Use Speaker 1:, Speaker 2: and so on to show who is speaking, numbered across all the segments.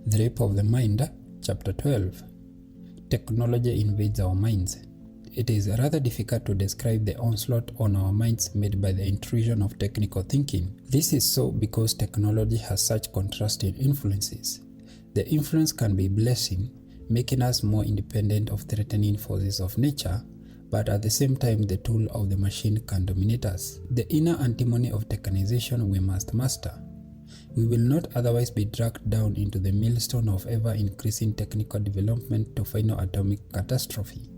Speaker 1: The Rape of the Mind, Chapter 12. Technology invades our minds. It is rather difficult to describe the onslaught on our minds made by the intrusion of technical thinking. This is so because technology has such contrasting influences. The influence can be blessing, making us more independent of threatening forces of nature, but at the same time the tool of the machine can dominate us. The inner antimony of technization we must master. We will not otherwise be dragged down into the millstone of ever-increasing technical development to final atomic catastrophe.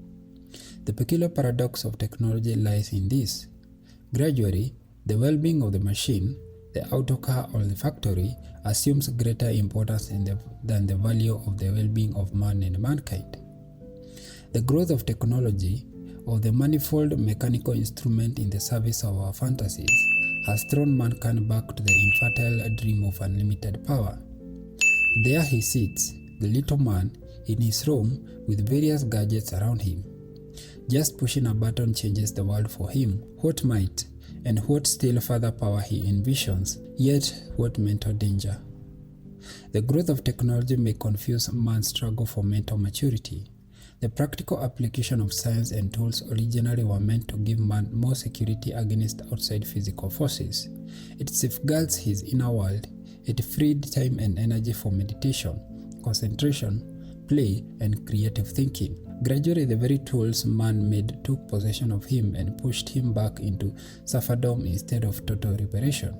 Speaker 1: The peculiar paradox of technology lies in this. Gradually, the well-being of the machine, the auto car or the factory, assumes greater importance than the value of the well-being of man and mankind. The growth of technology, of the manifold mechanical instrument in the service of our fantasies, has thrown mankind back to the infertile dream of unlimited power. There he sits, the little man, in his room with various gadgets around him. Just pushing a button changes the world for him. What might, and what still further power he envisions, yet what mental danger. The growth of technology may confuse man's struggle for mental maturity. The practical application of science and tools originally were meant to give man more security against outside physical forces. It safeguards his inner world. It freed time and energy for meditation, concentration, play, and creative thinking. Gradually, the very tools man made took possession of him and pushed him back into serfdom instead of total liberation.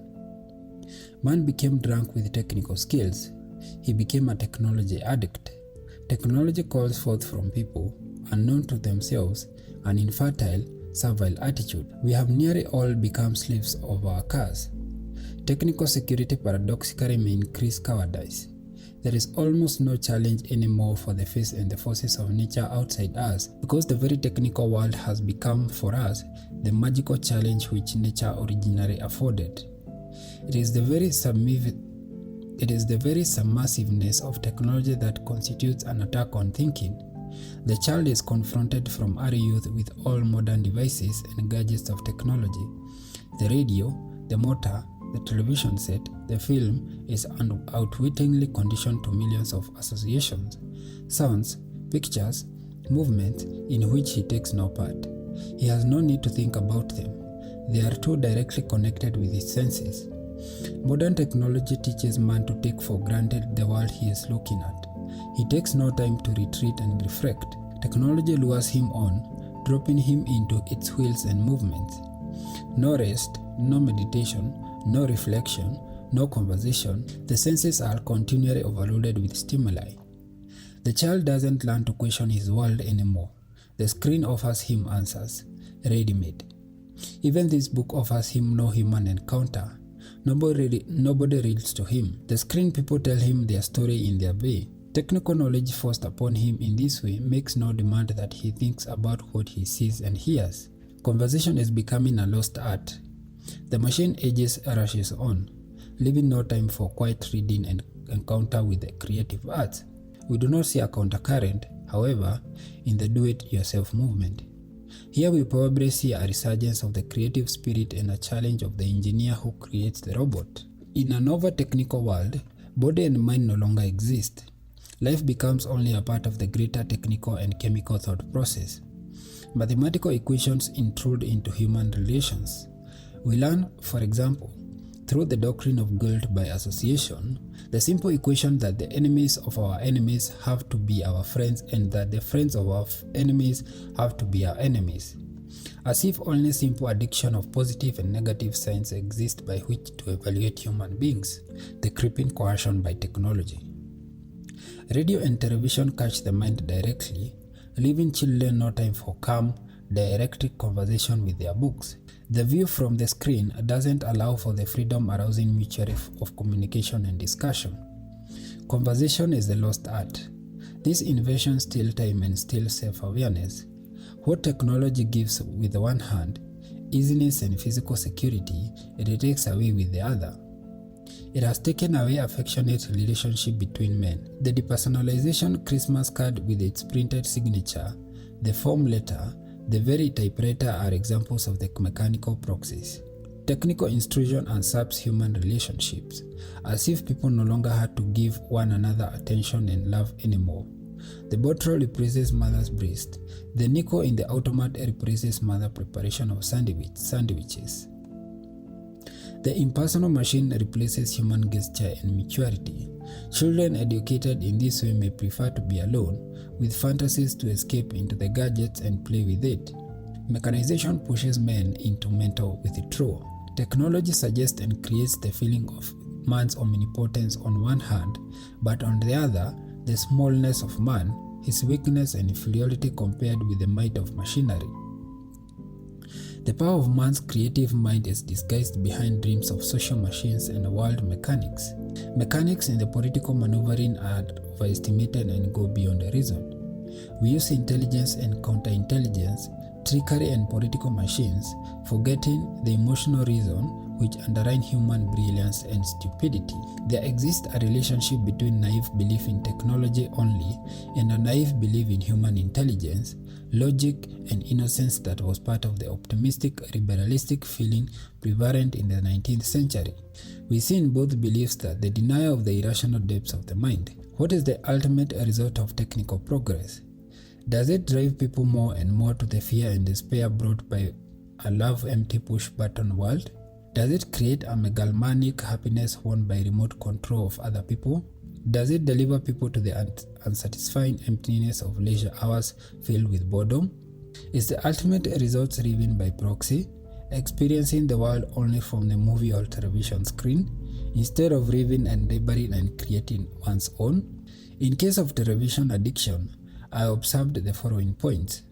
Speaker 1: Man became drunk with technical skills. He became a technology addict. Technology calls forth from people, unknown to themselves, an infertile, servile attitude. We have nearly all become slaves of our cars. Technical security paradoxically may increase cowardice. There is almost no challenge anymore for the face and the forces of nature outside us, because the very technical world has become for us the magical challenge which nature originally afforded. It is the very submersiveness of technology that constitutes an attack on thinking. The child is confronted from early youth with all modern devices and gadgets of technology. The radio, the motor, the television set, the film is unwittingly conditioned to millions of associations, sounds, pictures, movements in which he takes no part. He has no need to think about them. They are too directly connected with his senses. Modern technology teaches man to take for granted the world he is looking at. He takes no time to retreat and reflect. Technology lures him on, dropping him into its wheels and movements. No rest, no meditation, no reflection, no conversation. The senses are continually overloaded with stimuli. The child doesn't learn to question his world anymore. The screen offers him answers, ready-made. Even this book offers him no human encounter. Nobody reads to him. The screen people tell him their story in their way. Technical knowledge forced upon him in this way makes no demand that he thinks about what he sees and hears. Conversation is becoming a lost art. The machine ages rushes on, leaving no time for quiet reading and encounter with the creative arts. We do not see a countercurrent, however, in the do-it-yourself movement. Here we probably see a resurgence of the creative spirit and a challenge of the engineer who creates the robot. In an over-technical world, body and mind no longer exist. Life becomes only a part of the greater technical and chemical thought process. Mathematical equations intrude into human relations. We learn, for example, through the doctrine of guilt by association, the simple equation that the enemies of our enemies have to be our friends and that the friends of our enemies have to be our enemies. As if only simple addiction of positive and negative signs exist by which to evaluate human beings, the creeping coercion by technology. Radio and television catch the mind directly, leaving children no time for calm, direct conversation with their books. The view from the screen doesn't allow for the freedom-arousing mutual of communication and discussion. Conversation is the lost art. This invention steals time and steals self-awareness. What technology gives with one hand, easiness and physical security, it takes away with the other. It has taken away affectionate relationship between men. The depersonalization Christmas card with its printed signature, the form letter, the very typewriter are examples of the mechanical proxies. Technical intrusion usurps human relationships, as if people no longer had to give one another attention and love anymore. The bottle replaces mother's breast. The nickel in the automat replaces mother preparation of sandwiches. The impersonal machine replaces human gesture and maturity. Children educated in this way may prefer to be alone, with fantasies to escape into the gadgets and play with it. Mechanization pushes men into mental withdrawal. Technology suggests and creates the feeling of man's omnipotence on one hand, but on the other, the smallness of man, his weakness and inferiority compared with the might of machinery. The power of man's creative mind is disguised behind dreams of social machines and world mechanics. Mechanics in the political maneuvering are overestimated and go beyond reason. We use intelligence and counterintelligence, trickery and political machines, forgetting the emotional reason which underline human brilliance and stupidity. There exists a relationship between naive belief in technology only and a naive belief in human intelligence, logic, and innocence that was part of the optimistic, liberalistic feeling prevalent in the 19th century. We see in both beliefs that the denial of the irrational depths of the mind. What is the ultimate result of technical progress? Does it drive people more and more to the fear and despair brought by a love-empty push-button world? Does it create a megalomaniac happiness won by remote control of other people? Does it deliver people to the unsatisfying emptiness of leisure hours filled with boredom? Is the ultimate result driven by proxy, experiencing the world only from the movie or television screen, instead of living and laboring and creating one's own? In case of television addiction, I observed the following points.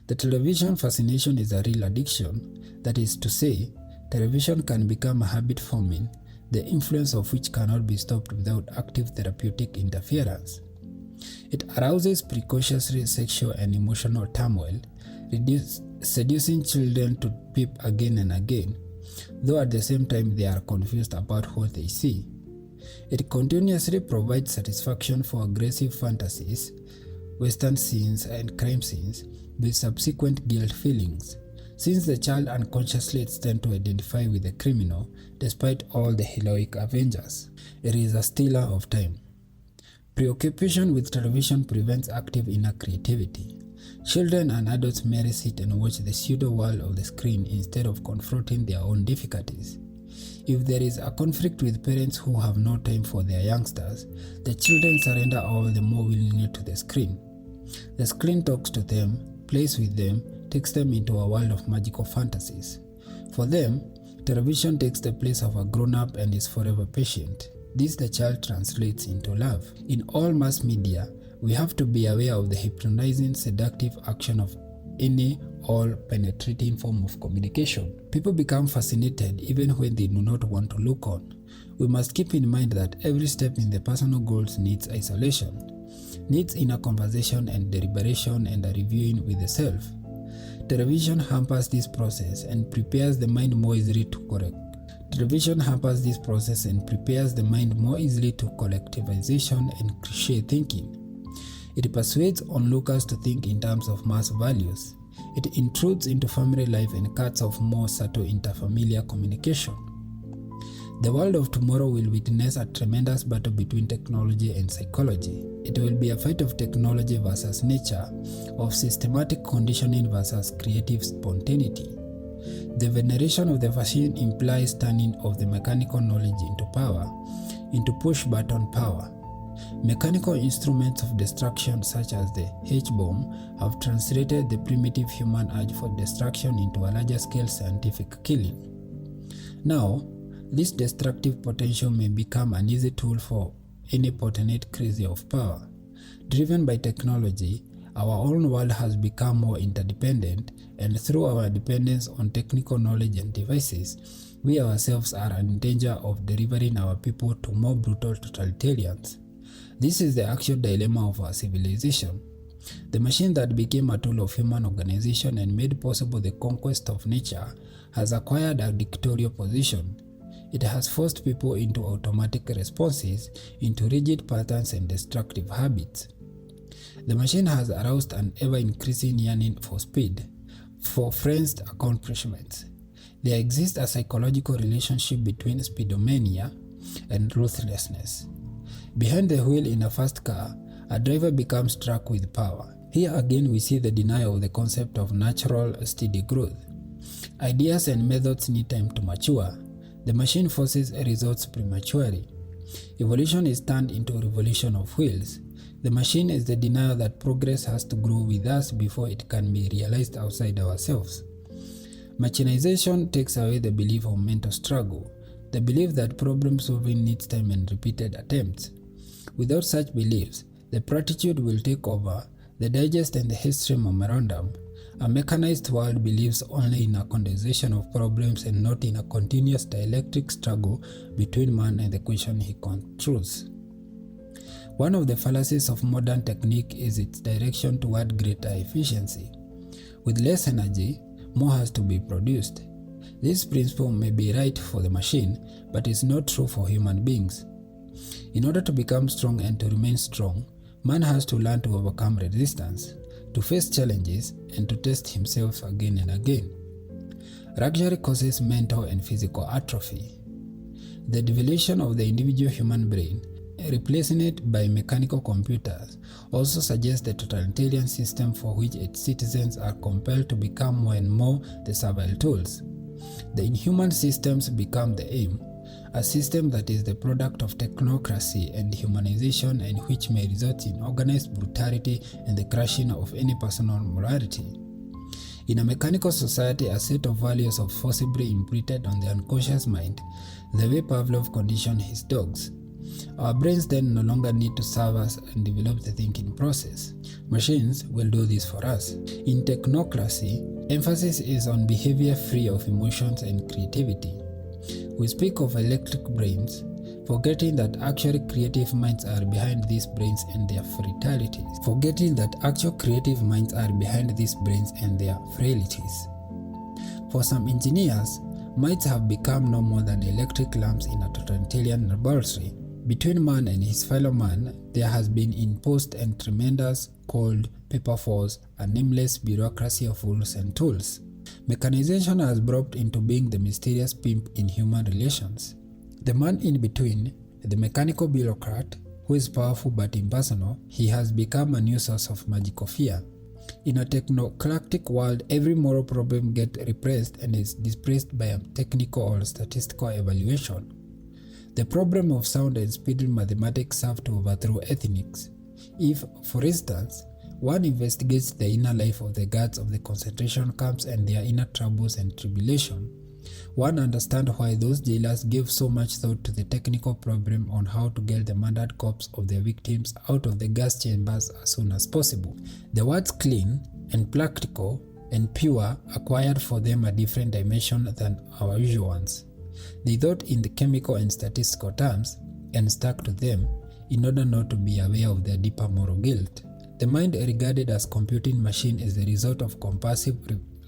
Speaker 1: The television fascination is a real addiction, that is to say, television can become a habit forming, the influence of which cannot be stopped without active therapeutic interference. It arouses precocious sexual and emotional turmoil, seducing children to peep again and again, though at the same time they are confused about what they see. It continuously provides satisfaction for aggressive fantasies, western scenes and crime scenes, with subsequent guilt feelings, since the child unconsciously tends to identify with the criminal despite all the heroic avengers. It is a stealer of time. Preoccupation with television prevents active inner creativity. Children and adults merely sit and watch the pseudo-world of the screen instead of confronting their own difficulties. If there is a conflict with parents who have no time for their youngsters, the children surrender all the more willingly to the screen. The screen talks to them, plays with them, takes them into a world of magical fantasies. For them, television takes the place of a grown-up and is forever patient. This the child translates into love. In all mass media, we have to be aware of the hypnotizing, seductive action of any all-penetrating form of communication. People become fascinated even when they do not want to look on. We must keep in mind that every step in the personal goals needs isolation, needs inner conversation and deliberation and a reviewing with the self. Television hampers this process and prepares the mind more easily to collectivization and cliché thinking. It persuades onlookers to think in terms of mass values. It intrudes into family life and cuts off more subtle interfamiliar communication. The world of tomorrow will witness a tremendous battle between technology and psychology. It will be a fight of technology versus nature, of systematic conditioning versus creative spontaneity. The veneration of the machine implies turning of the mechanical knowledge into power, into push-button power. Mechanical instruments of destruction such as the H-bomb have translated the primitive human urge for destruction into a larger-scale scientific killing. Now, this destructive potential may become an easy tool for any potentate crazy of power. Driven by technology, our own world has become more interdependent, and through our dependence on technical knowledge and devices, we ourselves are in danger of delivering our people to more brutal totalitarians. This is the actual dilemma of our civilization. The machine that became a tool of human organization and made possible the conquest of nature has acquired a dictatorial position. It has forced people into automatic responses, into rigid patterns and destructive habits. The machine has aroused an ever-increasing yearning for speed, for frenzied accomplishments. There exists a psychological relationship between speedomania and ruthlessness. Behind the wheel in a fast car, a driver becomes struck with power. Here again we see the denial of the concept of natural, steady growth. Ideas and methods need time to mature. The machine forces results prematurely. Evolution is turned into a revolution of wheels. The machine is the denial that progress has to grow with us before it can be realized outside ourselves. Machinization takes away the belief of mental struggle, the belief that problem solving needs time and repeated attempts. Without such beliefs, the platitude will take over, the digest and the history memorandum. A mechanized world believes only in a condensation of problems and not in a continuous dialectic struggle between man and the question he controls. One of the fallacies of modern technique is its direction toward greater efficiency. With less energy, more has to be produced. This principle may be right for the machine, but is not true for human beings. In order to become strong and to remain strong, man has to learn to overcome resistance, to face challenges, and to test himself again and again. Luxury causes mental and physical atrophy. The devolution of the individual human brain, replacing it by mechanical computers, also suggests the totalitarian system for which its citizens are compelled to become more and more the servile tools. The inhuman systems become the aim, a system that is the product of technocracy and humanization and which may result in organized brutality and the crushing of any personal morality. In a mechanical society, a set of values are forcibly imprinted on the unconscious mind, the way Pavlov conditioned his dogs. Our brains then no longer need to serve us and develop the thinking process. Machines will do this for us. In technocracy, emphasis is on behavior free of emotions and creativity. We speak of electric brains, forgetting that actually creative minds are behind these brains and their frailties. For some engineers, minds have become no more than electric lamps in a totalitarian laboratory. Between man and his fellow man, there has been imposed and tremendous, cold, paper force, a nameless bureaucracy of rules and tools. Mechanization has brought into being the mysterious pimp in human relations. The man in between, the mechanical bureaucrat, who is powerful but impersonal, he has become a new source of magical fear. In a technocratic world, every moral problem gets repressed and is displaced by a technical or statistical evaluation. The problem of sound and speed mathematics serve to overthrow ethics. If, for instance, one investigates the inner life of the guards of the concentration camps and their inner troubles and tribulation, one understands why those jailers gave so much thought to the technical problem on how to get the murdered corpse of their victims out of the gas chambers as soon as possible. The words clean and practical and pure acquired for them a different dimension than our usual ones. They thought in the chemical and statistical terms and stuck to them in order not to be aware of their deeper moral guilt. The mind regarded as computing machine is the result of compulsive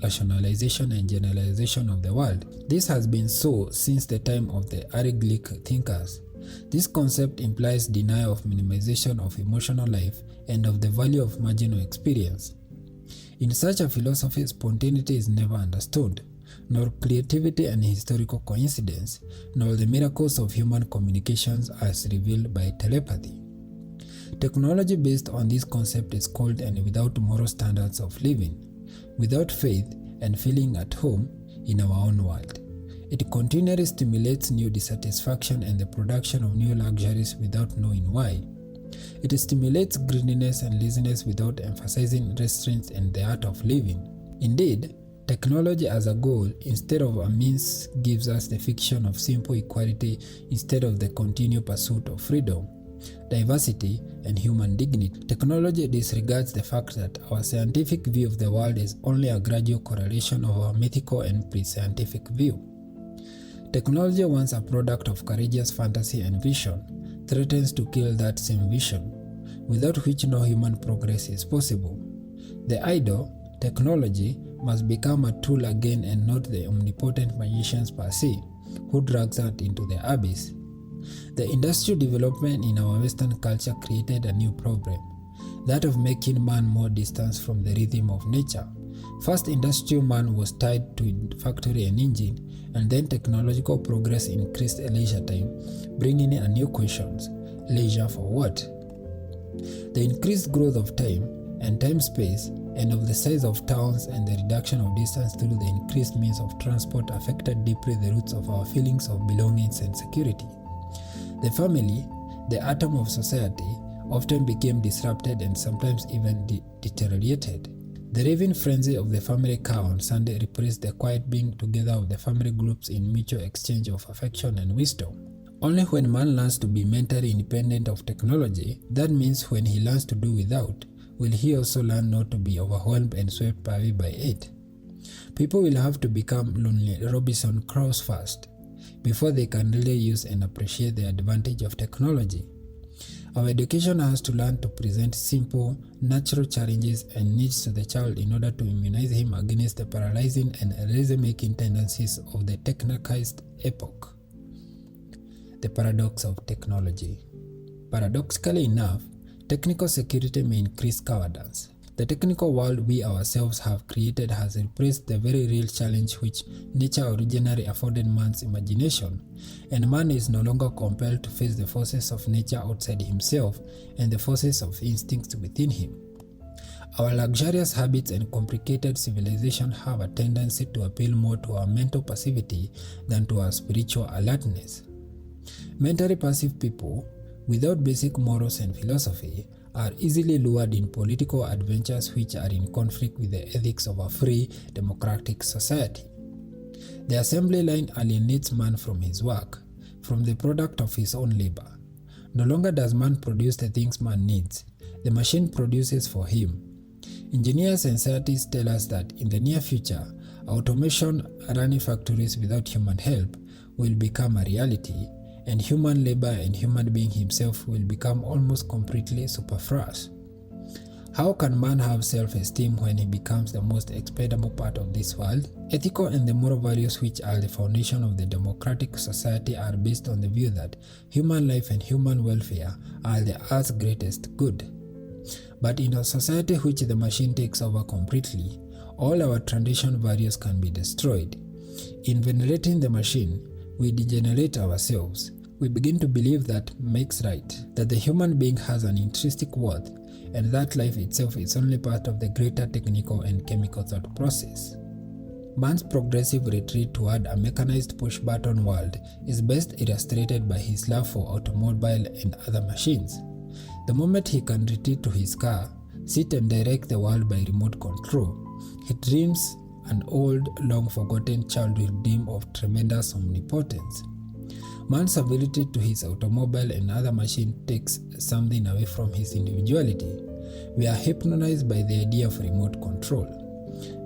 Speaker 1: rationalization and generalization of the world. This has been so since the time of the early Greek thinkers. This concept implies denial of minimization of emotional life and of the value of marginal experience. In such a philosophy, spontaneity is never understood, nor creativity and historical coincidence, nor the miracles of human communications as revealed by telepathy. Technology based on this concept is cold and without moral standards of living, without faith and feeling at home in our own world. It continually stimulates new dissatisfaction and the production of new luxuries without knowing why. It stimulates greediness and laziness without emphasizing restraints and the art of living. Indeed, technology as a goal instead of a means gives us the fiction of simple equality instead of the continued pursuit of freedom, diversity, and human dignity. Technology disregards the fact that our scientific view of the world is only a gradual correlation of our mythical and pre-scientific view. Technology, once a product of courageous fantasy and vision, threatens to kill that same vision, without which no human progress is possible. The idol, technology, must become a tool again and not the omnipotent magicians per se, who drags us into the abyss. The industrial development in our Western culture created a new problem, that of making man more distant from the rhythm of nature, First, industrial man was tied to factory and engine, and then technological progress increased leisure time, bringing in a new questions. Leisure for what? The increased growth of time and time-space and of the size of towns and the reduction of distance through the increased means of transport affected deeply the roots of our feelings of belongings and security. The family, the atom of society, often became disrupted and sometimes even deteriorated. The raving frenzy of the family car on Sunday replaced the quiet being together of the family groups in mutual exchange of affection and wisdom. Only when man learns to be mentally independent of technology, that means when he learns to do without, will he also learn not to be overwhelmed and swept away by it. People will have to become lonely Robinson Crusoe first, before they can really use and appreciate the advantage of technology. Our education has to learn to present simple, natural challenges and needs to the child in order to immunize him against the paralyzing and eraser-making tendencies of the technicized epoch. The paradox of technology. Paradoxically enough, technical security may increase cowardice. The technical world we ourselves have created has replaced the very real challenge which nature originally afforded man's imagination, and man is no longer compelled to face the forces of nature outside himself and the forces of instincts within him. Our luxurious habits and complicated civilization have a tendency to appeal more to our mental passivity than to our spiritual alertness. Mentally passive people, without basic morals and philosophy, are easily lured in political adventures which are in conflict with the ethics of a free, democratic society. The assembly line alienates man from his work, from the product of his own labor. No longer does man produce the things man needs, the machine produces for him. Engineers and scientists tell us that in the near future, automation running factories without human help will become a reality, and human labor and human being himself will become almost completely superfluous. How can man have self-esteem when he becomes the most expendable part of this world? Ethical and the moral values which are the foundation of the democratic society are based on the view that human life and human welfare are the earth's greatest good. But in a society which the machine takes over completely, all our traditional values can be destroyed. In venerating the machine, we degenerate ourselves. We begin to believe that makes right, that the human being has an intrinsic worth, and that life itself is only part of the greater technical and chemical thought process. Man's progressive retreat toward a mechanized push-button world is best illustrated by his love for automobile and other machines. The moment he can retreat to his car, sit and direct the world by remote control, he dreams an old, long-forgotten childhood dream of tremendous omnipotence. Man's ability to his automobile and other machine takes something away from his individuality. We are hypnotized by the idea of remote control.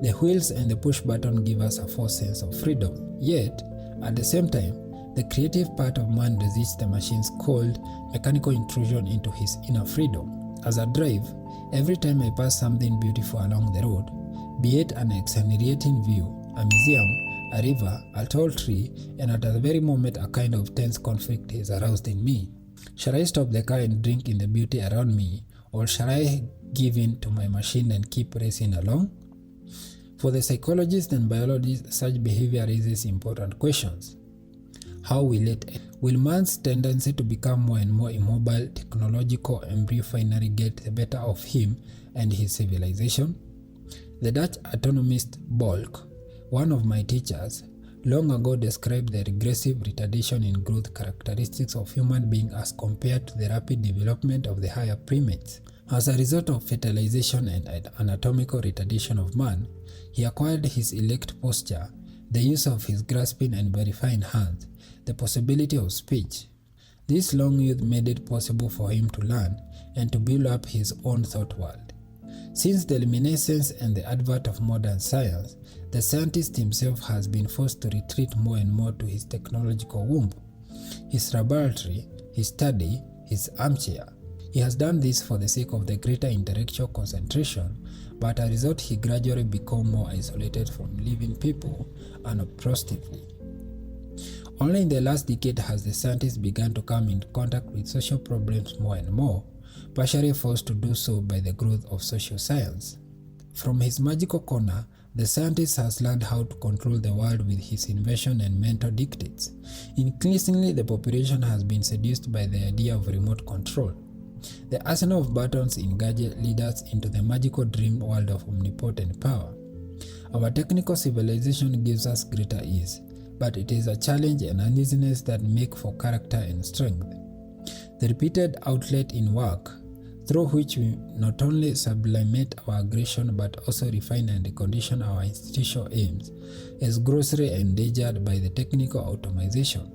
Speaker 1: The wheels and the push button give us a false sense of freedom. Yet, at the same time, the creative part of man resists the machine's cold, mechanical intrusion into his inner freedom. As I drive, every time I pass something beautiful along the road, be it an exhilarating view, a museum, a river, a tall tree, and at the very moment a kind of tense conflict is aroused in me. Shall I stop the car and drink in the beauty around me, or shall I give in to my machine and keep racing along? For the psychologists and biologists, such behavior raises important questions. How will it end? Will man's tendency to become more and more immobile, technological embryo finally get the better of him and his civilization? The Dutch autonomist Bolk, one of my teachers, long ago described the regressive retardation in growth characteristics of human beings as compared to the rapid development of the higher primates. As a result of fertilization and anatomical retardation of man, he acquired his erect posture, the use of his grasping and verifying hands, the possibility of speech. This long youth made it possible for him to learn and to build up his own thought world. Since the luminescence and the advent of modern science, the scientist himself has been forced to retreat more and more to his technological womb, his laboratory, his study, his armchair. He has done this for the sake of the greater intellectual concentration, but as a result he gradually became more isolated from living people unobtrusively. Only in the last decade has the scientist begun to come in contact with social problems more and more, partially forced to do so by the growth of social science. From his magical corner, the scientist has learned how to control the world with his invention and mental dictates. Increasingly, the population has been seduced by the idea of remote control. The arsenal of buttons in gadget leads us into the magical dream world of omnipotent power. Our technical civilization gives us greater ease, but it is a challenge and uneasiness that make for character and strength. The repeated outlet in work, through which we not only sublimate our aggression but also refine and condition our institutional aims, is grossly endangered by the technical automation.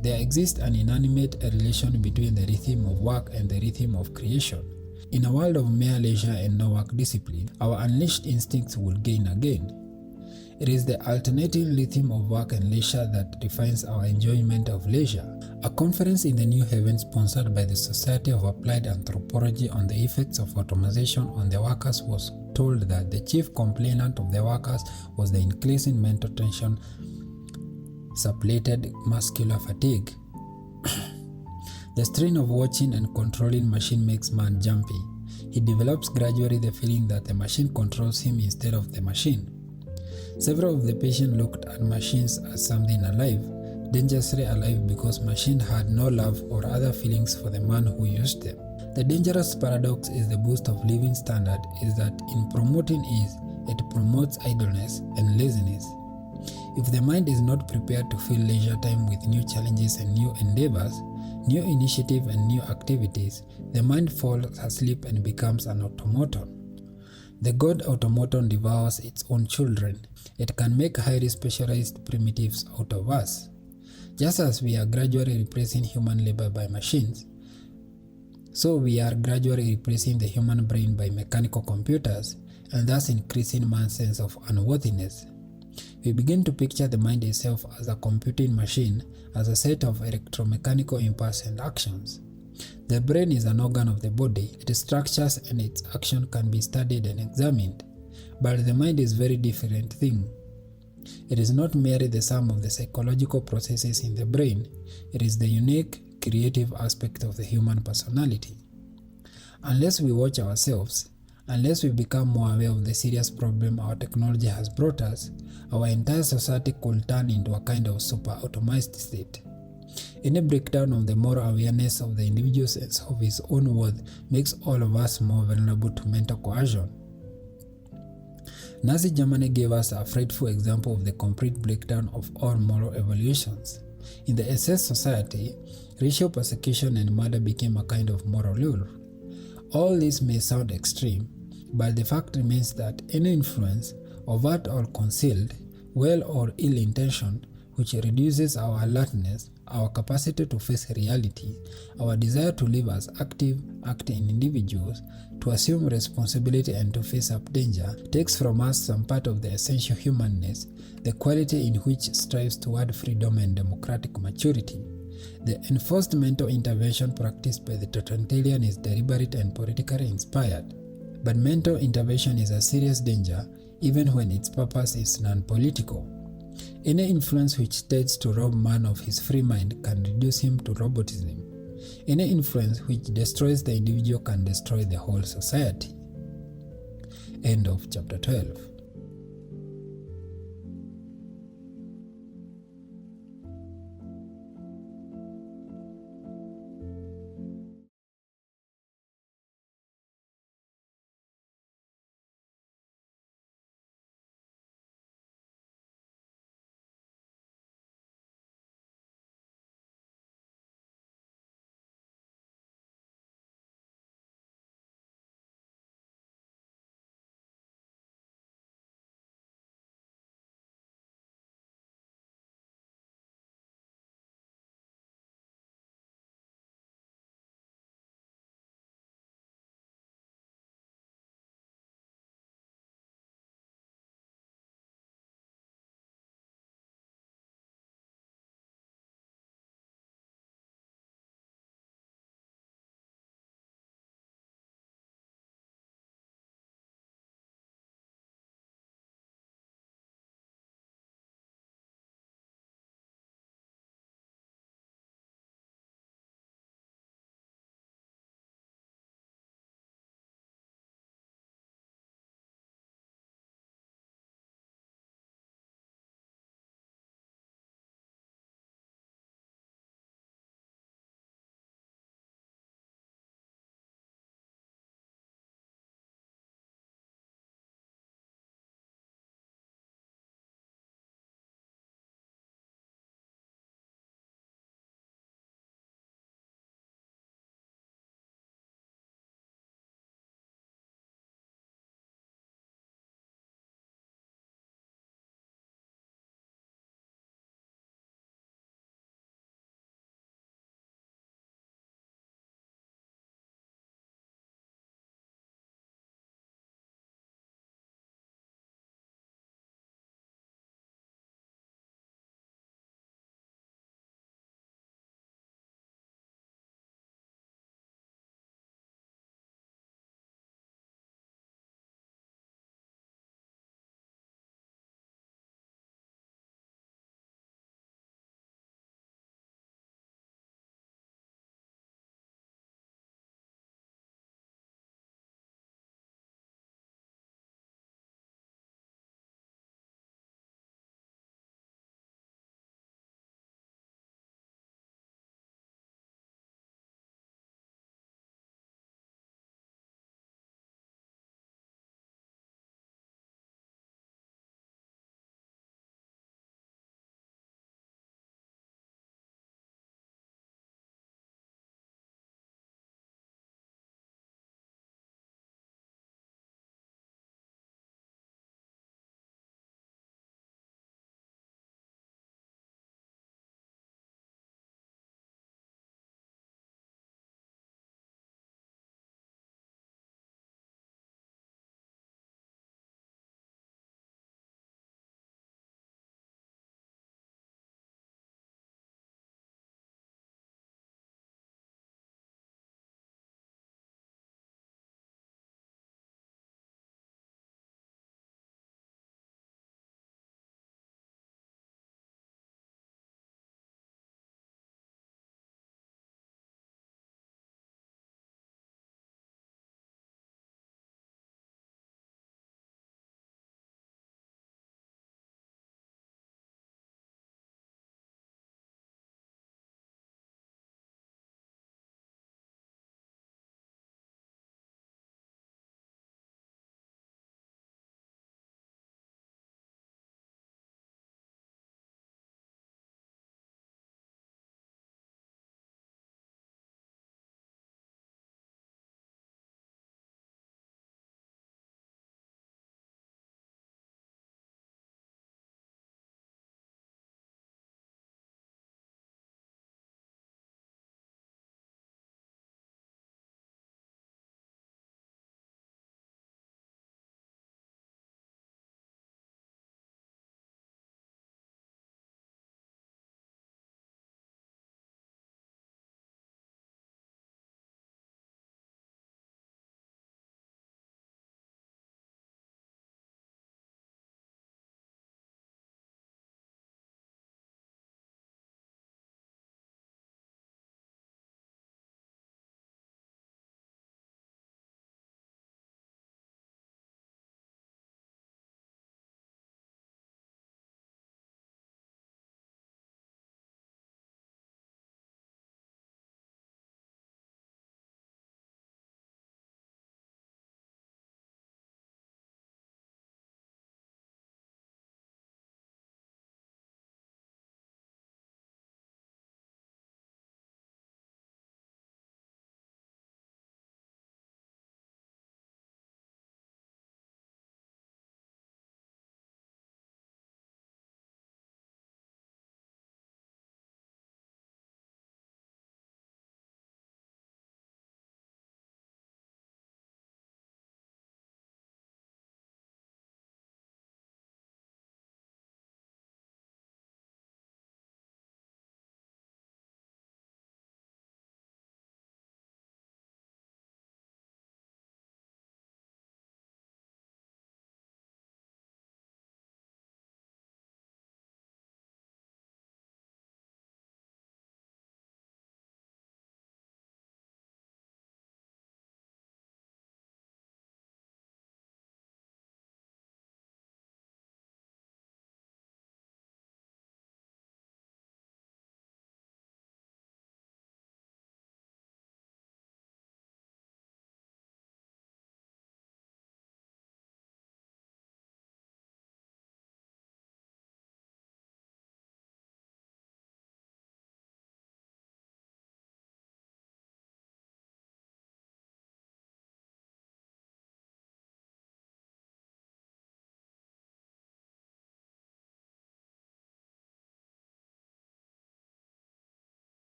Speaker 1: There exists an inanimate relation between the rhythm of work and the rhythm of creation. In a world of mere leisure and no work discipline, our unleashed instincts will gain again. It is the alternating rhythm of work and leisure that defines our enjoyment of leisure. A conference in the New Haven sponsored by the Society of Applied Anthropology on the effects of automation on the workers was told that the chief complainant of the workers was the increasing mental tension supplemented muscular fatigue. The strain of watching and controlling machine makes man jumpy. He develops gradually the feeling that the machine controls him instead of the machine. Several of the patients looked at machines as something alive, dangerously alive because machine had no love or other feelings for the man who used them. The dangerous paradox is the boost of living standard is that in promoting ease, it promotes idleness and laziness. If the mind is not prepared to fill leisure time with new challenges and new endeavors, new initiative and new activities, the mind falls asleep and becomes an automaton. The god automaton devours its own children. It can make highly specialized primitives out of us. Just as we are gradually replacing human labor by machines, so we are gradually replacing the human brain by mechanical computers, and thus increasing man's sense of unworthiness. We begin to picture the mind itself as a computing machine, as a set of electromechanical impulses and actions. The brain is an organ of the body. Its structures and its action can be studied and examined, but the mind is a very different thing. It is not merely the sum of the psychological processes in the brain, it is the unique, creative aspect of the human personality. Unless we watch ourselves, unless we become more aware of the serious problem our technology has brought us, our entire society could turn into a kind of super-automized state. Any breakdown of the moral awareness of the individual sense of his own worth makes all of us more vulnerable to mental coercion. Nazi Germany gave us a frightful example of the complete breakdown of all moral evolutions. In the SS society, racial persecution and murder became a kind of moral rule. All this may sound extreme, but the fact remains that any influence, overt or concealed, well or ill-intentioned, which reduces our alertness, our capacity to face reality, our desire to live as active, acting individuals, to assume responsibility and to face up danger, takes from us some part of the essential humanness, the quality in which strives toward freedom and democratic maturity. The enforced mental intervention practiced by the totalitarian is deliberate and politically inspired, but mental intervention is a serious danger even when its purpose is non-political. Any influence which tends to rob man of his free mind can reduce him to robotism. Any influence which destroys the individual can destroy the whole society. End of chapter 12.